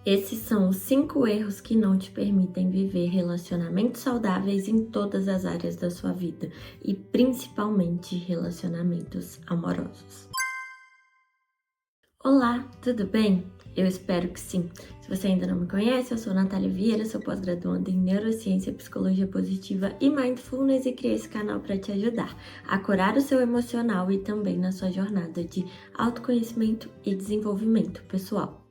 Esses são os 5 erros que não te permitem viver relacionamentos saudáveis em todas as áreas da sua vida e principalmente relacionamentos amorosos. Olá, tudo bem? Eu espero que sim. Se você ainda não me conhece, eu sou Natália Vieira, sou pós-graduanda em Neurociência, Psicologia Positiva e Mindfulness e criei esse canal para te ajudar a curar o seu emocional e também na sua jornada de autoconhecimento e desenvolvimento pessoal.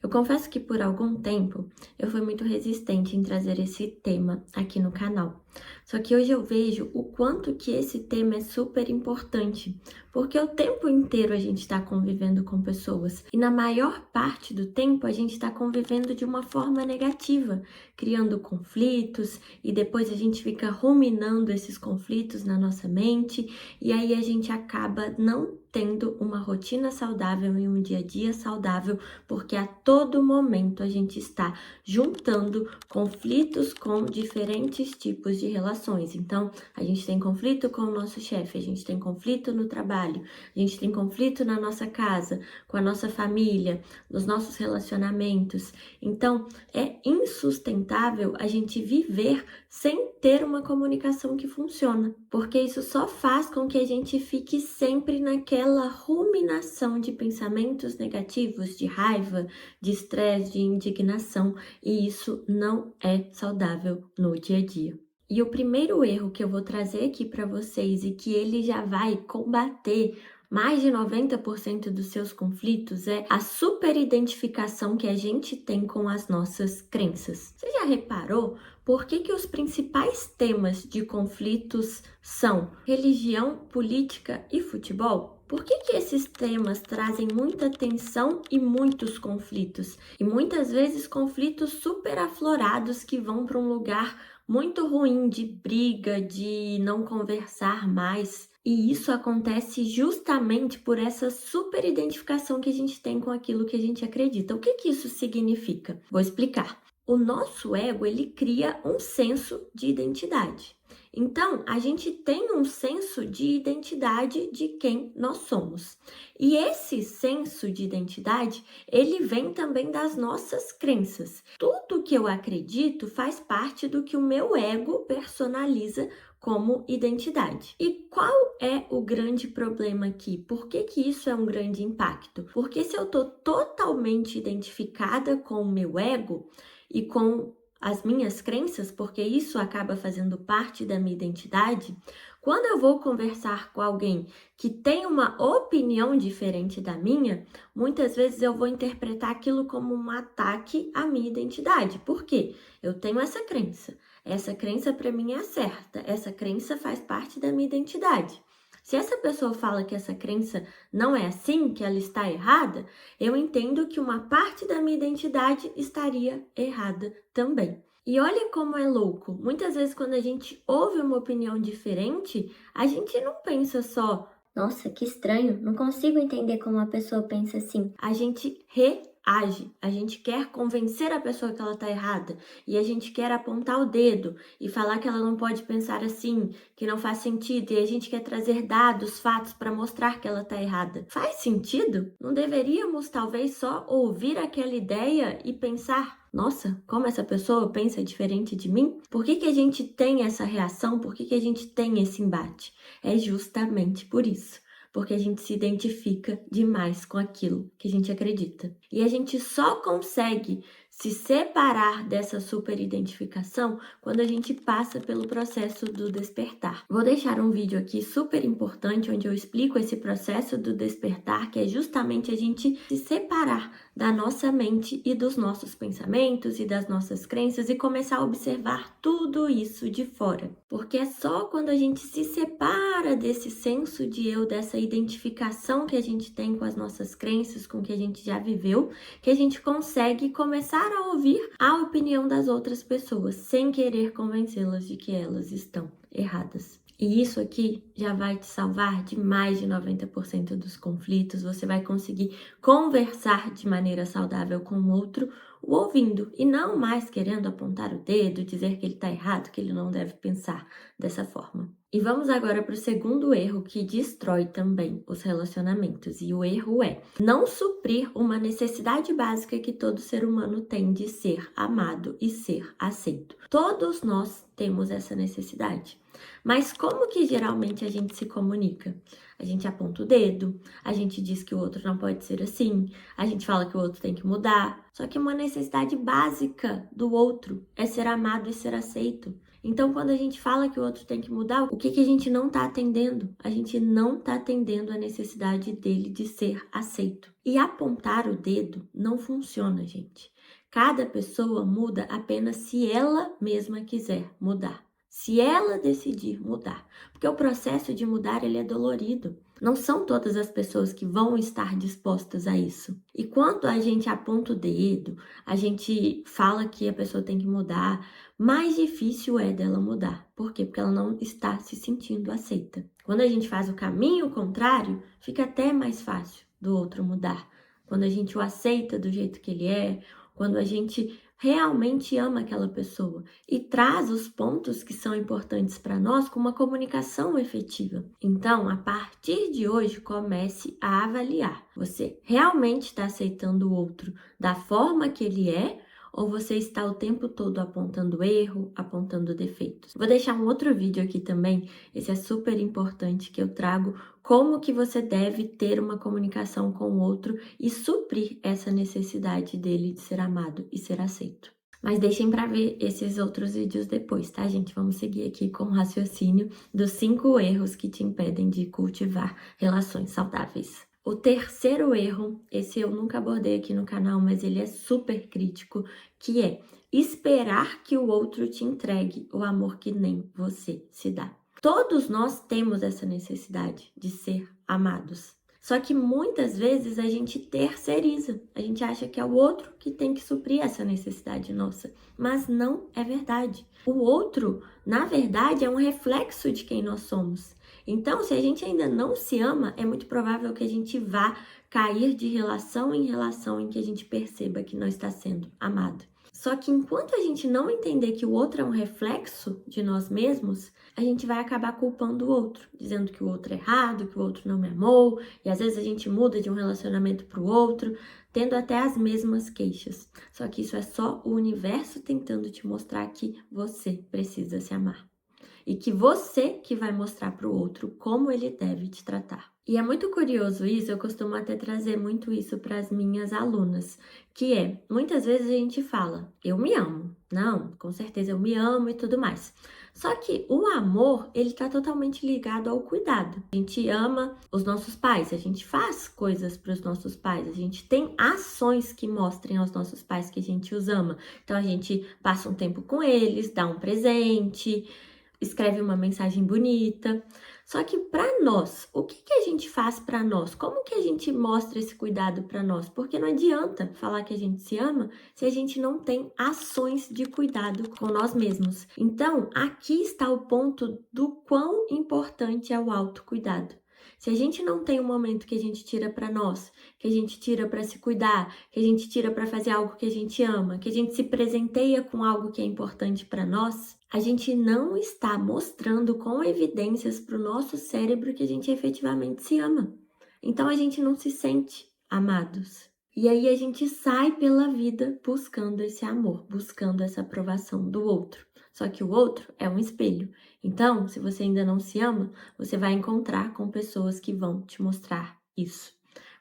Eu confesso que por algum tempo eu fui muito resistente em trazer esse tema aqui no canal. Só que hoje eu vejo o quanto que esse tema é super importante, porque o tempo inteiro a gente está convivendo com pessoas e na maior parte do tempo a gente está convivendo de uma forma negativa, criando conflitos e depois a gente fica ruminando esses conflitos na nossa mente e aí a gente acaba não tendo uma rotina saudável e um dia a dia saudável, porque a todo momento a gente está juntando conflitos com diferentes tipos de relações. Então, a gente tem conflito com o nosso chefe, a gente tem conflito no trabalho, a gente tem conflito na nossa casa, com a nossa família, nos nossos relacionamentos. Então, é insustentável a gente viver sem ter uma comunicação que funciona, porque isso só faz com que a gente fique sempre naquela ruminação de pensamentos negativos, de raiva, de estresse, de indignação, e isso não é saudável no dia a dia. E o primeiro erro que eu vou trazer aqui para vocês e que ele já vai combater mais de 90% dos seus conflitos é a superidentificação que a gente tem com as nossas crenças. Você já reparou por que os principais temas de conflitos são religião, política e futebol? Por que esses temas trazem muita tensão e muitos conflitos? E muitas vezes conflitos super aflorados que vão para um lugar muito ruim de briga, de não conversar mais. E isso acontece justamente por essa super identificação que a gente tem com aquilo que a gente acredita. O que isso significa? Vou explicar. O nosso ego, ele cria um senso de identidade. Então, a gente tem um senso de identidade de quem nós somos. E esse senso de identidade, ele vem também das nossas crenças. Tudo que eu acredito faz parte do que o meu ego personaliza como identidade. E qual é o grande problema aqui? Por que isso é um grande impacto? Porque se eu estou totalmente identificada com o meu ego e com as minhas crenças, porque isso acaba fazendo parte da minha identidade, quando eu vou conversar com alguém que tem uma opinião diferente da minha, muitas vezes eu vou interpretar aquilo como um ataque à minha identidade. Por quê? Eu tenho essa crença. Essa crença para mim é certa. Essa crença faz parte da minha identidade. Se essa pessoa fala que essa crença não é assim, que ela está errada, eu entendo que uma parte da minha identidade estaria errada também. E olha como é louco. Muitas vezes quando a gente ouve uma opinião diferente, a gente não pensa só, nossa, que estranho, não consigo entender como a pessoa pensa assim. A gente reage, a gente quer convencer a pessoa que ela está errada e a gente quer apontar o dedo e falar que ela não pode pensar assim, que não faz sentido e a gente quer trazer dados, fatos para mostrar que ela está errada. Faz sentido? Não deveríamos talvez só ouvir aquela ideia e pensar, nossa, como essa pessoa pensa diferente de mim? Por que a gente tem essa reação? Por que a gente tem esse embate? É justamente por isso. Porque a gente se identifica demais com aquilo que a gente acredita. E a gente só consegue se separar dessa superidentificação quando a gente passa pelo processo do despertar. Vou deixar um vídeo aqui super importante onde eu explico esse processo do despertar, que é justamente a gente se separar da nossa mente e dos nossos pensamentos e das nossas crenças e começar a observar tudo isso de fora. Porque é só quando a gente se separa desse senso de eu, dessa identificação que a gente tem com as nossas crenças, com o que a gente já viveu, que a gente consegue começar a ouvir a opinião das outras pessoas, sem querer convencê-las de que elas estão erradas. E isso aqui já vai te salvar de mais de 90% dos conflitos. Você vai conseguir conversar de maneira saudável com o outro, o ouvindo, e não mais querendo apontar o dedo, dizer que ele está errado, que ele não deve pensar dessa forma. E vamos agora para o segundo erro que destrói também os relacionamentos. E o erro é não suprir uma necessidade básica que todo ser humano tem de ser amado e ser aceito. Todos nós temos essa necessidade. Mas como que geralmente a gente se comunica? A gente aponta o dedo, a gente diz que o outro não pode ser assim, a gente fala que o outro tem que mudar. Só que uma necessidade básica do outro é ser amado e ser aceito. Então, quando a gente fala que o outro tem que mudar, o que a gente não está atendendo? A gente não está atendendo a necessidade dele de ser aceito. E apontar o dedo não funciona, gente. Cada pessoa muda apenas se ela mesma quiser mudar. Se ela decidir mudar. Porque o processo de mudar, ele é dolorido. Não são todas as pessoas que vão estar dispostas a isso. E quando a gente aponta o dedo, a gente fala que a pessoa tem que mudar, mais difícil é dela mudar. Por quê? Porque ela não está se sentindo aceita. Quando a gente faz o caminho contrário, fica até mais fácil do outro mudar. Quando a gente o aceita do jeito que ele é, quando a gente realmente ama aquela pessoa e traz os pontos que são importantes para nós com uma comunicação efetiva. Então, a partir de hoje, comece a avaliar. Você realmente está aceitando o outro da forma que ele é? Ou você está o tempo todo apontando erro, apontando defeitos? Vou deixar um outro vídeo aqui também, esse é super importante, que eu trago como que você deve ter uma comunicação com o outro e suprir essa necessidade dele de ser amado e ser aceito. Mas deixem para ver esses outros vídeos depois, tá, gente? Vamos seguir aqui com o raciocínio dos 5 erros que te impedem de cultivar relações saudáveis. O terceiro erro, esse eu nunca abordei aqui no canal, mas ele é super crítico, que é esperar que o outro te entregue o amor que nem você se dá. Todos nós temos essa necessidade de ser amados. Só que muitas vezes a gente terceiriza, a gente acha que é o outro que tem que suprir essa necessidade nossa, mas não é verdade. O outro, na verdade, é um reflexo de quem nós somos. Então, se a gente ainda não se ama, é muito provável que a gente vá cair de relação em relação em que a gente perceba que não está sendo amado. Só que enquanto a gente não entender que o outro é um reflexo de nós mesmos, a gente vai acabar culpando o outro, dizendo que o outro é errado, que o outro não me amou, e às vezes a gente muda de um relacionamento para o outro, tendo até as mesmas queixas. Só que isso é só o universo tentando te mostrar que você precisa se amar. E que você que vai mostrar para o outro como ele deve te tratar. E é muito curioso isso, eu costumo até trazer muito isso para as minhas alunas, que é, muitas vezes a gente fala, eu me amo. Não, com certeza eu me amo e tudo mais. Só que o amor, ele está totalmente ligado ao cuidado. A gente ama os nossos pais, a gente faz coisas para os nossos pais, a gente tem ações que mostrem aos nossos pais que a gente os ama. Então a gente passa um tempo com eles, dá um presente, escreve uma mensagem bonita. Só que para nós, o que a gente faz para nós? Como que a gente mostra esse cuidado para nós? Porque não adianta falar que a gente se ama se a gente não tem ações de cuidado com nós mesmos. Então, aqui está o ponto do quão importante é o autocuidado. Se a gente não tem um momento que a gente tira para nós, que a gente tira para se cuidar, que a gente tira para fazer algo que a gente ama, que a gente se presenteia com algo que é importante para nós, a gente não está mostrando com evidências para o nosso cérebro que a gente efetivamente se ama. Então a gente não se sente amados. E aí a gente sai pela vida buscando esse amor, buscando essa aprovação do outro. Só que o outro é um espelho. Então, se você ainda não se ama, você vai encontrar com pessoas que vão te mostrar isso.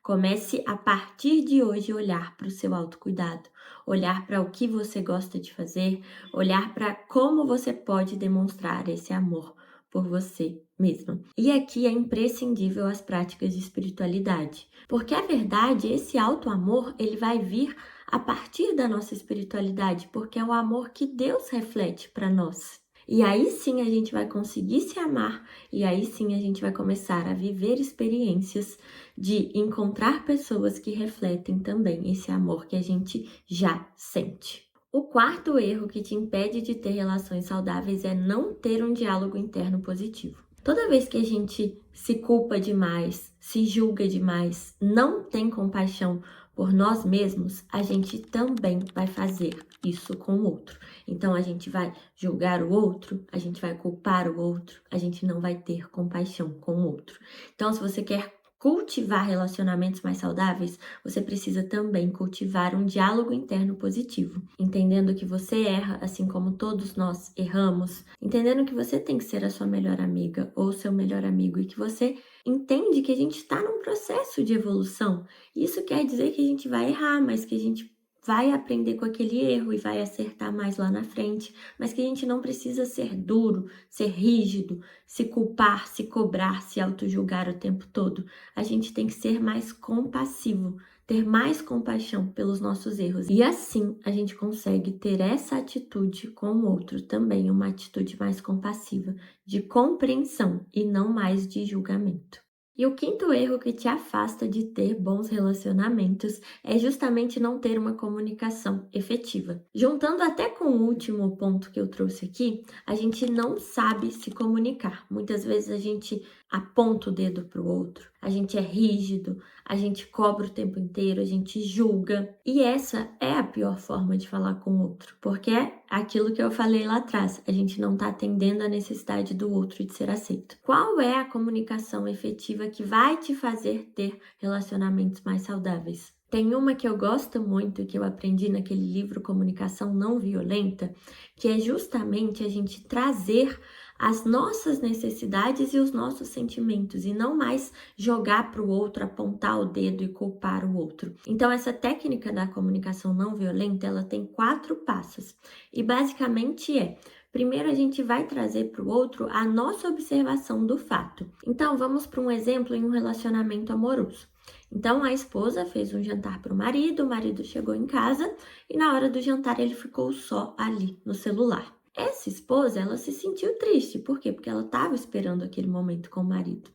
Comece a partir de hoje a olhar para o seu autocuidado, olhar para o que você gosta de fazer, olhar para como você pode demonstrar esse amor por você mesmo. E aqui é imprescindível as práticas de espiritualidade, porque a verdade, esse auto-amor, ele vai vir a partir da nossa espiritualidade, porque é o amor que Deus reflete para nós. E aí sim a gente vai conseguir se amar, e aí sim a gente vai começar a viver experiências de encontrar pessoas que refletem também esse amor que a gente já sente. O quarto erro que te impede de ter relações saudáveis é não ter um diálogo interno positivo. Toda vez que a gente se culpa demais, se julga demais, não tem compaixão por nós mesmos, a gente também vai fazer isso com o outro. Então, a gente vai julgar o outro, a gente vai culpar o outro, a gente não vai ter compaixão com o outro. Então, se você quer cultivar relacionamentos mais saudáveis, você precisa também cultivar um diálogo interno positivo, entendendo que você erra, assim como todos nós erramos, entendendo que você tem que ser a sua melhor amiga ou seu melhor amigo e que você entende que a gente está num processo de evolução. Isso quer dizer que a gente vai errar, mas que a gente vai aprender com aquele erro e vai acertar mais lá na frente, mas que a gente não precisa ser duro, ser rígido, se culpar, se cobrar, se auto-julgar o tempo todo. A gente tem que ser mais compassivo, ter mais compaixão pelos nossos erros. E assim a gente consegue ter essa atitude com o outro também, uma atitude mais compassiva, de compreensão e não mais de julgamento. E o quinto erro que te afasta de ter bons relacionamentos é justamente não ter uma comunicação efetiva. Juntando até com o último ponto que eu trouxe aqui, a gente não sabe se comunicar. Muitas vezes a gente aponta o dedo para o outro, a gente é rígido, a gente cobra o tempo inteiro, a gente julga. E essa é a pior forma de falar com o outro, porque é aquilo que eu falei lá atrás, a gente não está atendendo a necessidade do outro de ser aceito. Qual é a comunicação efetiva que vai te fazer ter relacionamentos mais saudáveis? Tem uma que eu gosto muito, que eu aprendi naquele livro Comunicação Não Violenta, que é justamente a gente trazer as nossas necessidades e os nossos sentimentos, e não mais jogar para o outro, apontar o dedo e culpar o outro. Então, essa técnica da comunicação não violenta, ela tem 4 passos, e basicamente primeiro, a gente vai trazer para o outro a nossa observação do fato. Então, vamos para um exemplo em um relacionamento amoroso. Então, a esposa fez um jantar para o marido chegou em casa e na hora do jantar ele ficou só ali no celular. Essa esposa, ela se sentiu triste. Por quê? Porque ela estava esperando aquele momento com o marido.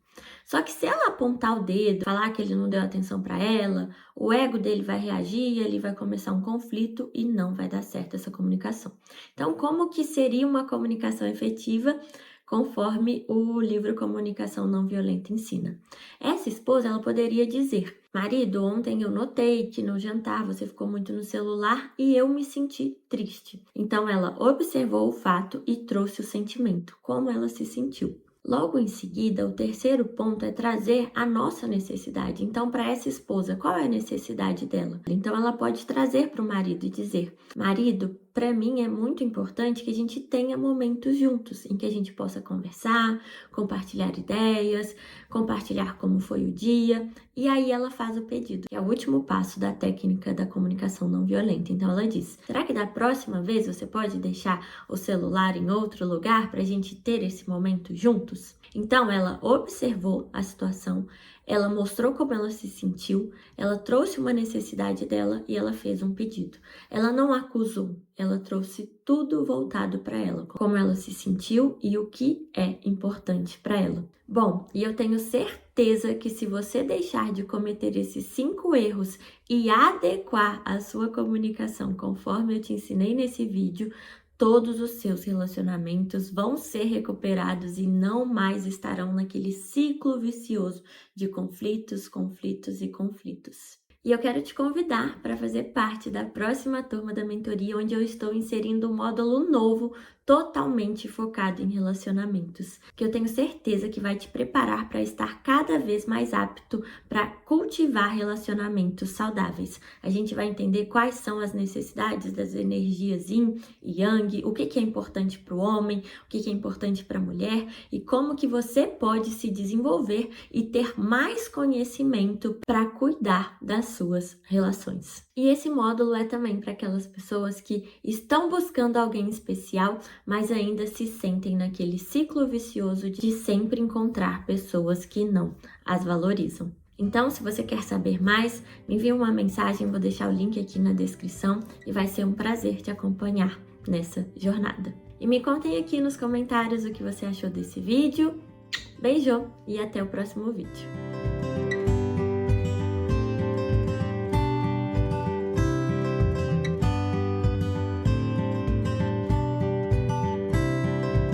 Só que se ela apontar o dedo, falar que ele não deu atenção para ela, o ego dele vai reagir, ele vai começar um conflito e não vai dar certo essa comunicação. Então, como que seria uma comunicação efetiva conforme o livro Comunicação Não Violenta ensina? Essa esposa, ela poderia dizer: marido, ontem eu notei que no jantar você ficou muito no celular e eu me senti triste. Então, ela observou o fato e trouxe o sentimento, como ela se sentiu. Logo em seguida, o terceiro ponto é trazer a nossa necessidade. Então, para essa esposa, qual é a necessidade dela? Então, ela pode trazer para o marido e dizer: marido, para mim é muito importante que a gente tenha momentos juntos, em que a gente possa conversar, compartilhar ideias, compartilhar como foi o dia. E aí ela faz o pedido, que é o último passo da técnica da comunicação não violenta. Então ela diz: será que da próxima vez você pode deixar o celular em outro lugar para a gente ter esse momento juntos? Então ela observou a situação, ela mostrou como ela se sentiu, ela trouxe uma necessidade dela e ela fez um pedido. Ela não acusou, ela trouxe tudo voltado para ela, como ela se sentiu e o que é importante para ela. Bom, e eu tenho certeza que se você deixar de cometer esses 5 erros e adequar a sua comunicação conforme eu te ensinei nesse vídeo, todos os seus relacionamentos vão ser recuperados e não mais estarão naquele ciclo vicioso de conflitos, conflitos e conflitos. E eu quero te convidar para fazer parte da próxima turma da mentoria, onde eu estou inserindo um módulo novo, totalmente focado em relacionamentos, que eu tenho certeza que vai te preparar para estar cada vez mais apto para cultivar relacionamentos saudáveis. A gente vai entender quais são as necessidades das energias yin e yang, o que é importante para o homem, o que é importante para a mulher e como que você pode se desenvolver e ter mais conhecimento para cuidar das suas relações. E esse módulo é também para aquelas pessoas que estão buscando alguém especial, mas ainda se sentem naquele ciclo vicioso de sempre encontrar pessoas que não as valorizam. Então, se você quer saber mais, me envie uma mensagem, vou deixar o link aqui na descrição e vai ser um prazer te acompanhar nessa jornada. E me contem aqui nos comentários o que você achou desse vídeo. Beijo e até o próximo vídeo.